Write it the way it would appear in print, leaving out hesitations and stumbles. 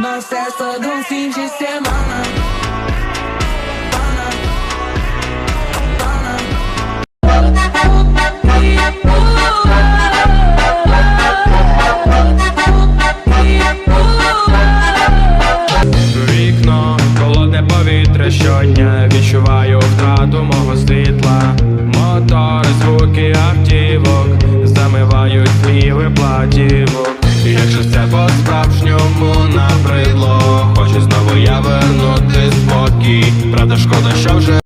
Nós festa de fim de semana. Вікно, холодне повітря щодня, відчуваю втрату мого світла. Мотори, звуки автівок замивають твій платівок. І якщо це по-справжньому набридло, хочу знову я вернути спокій. Правда, шкода, що вже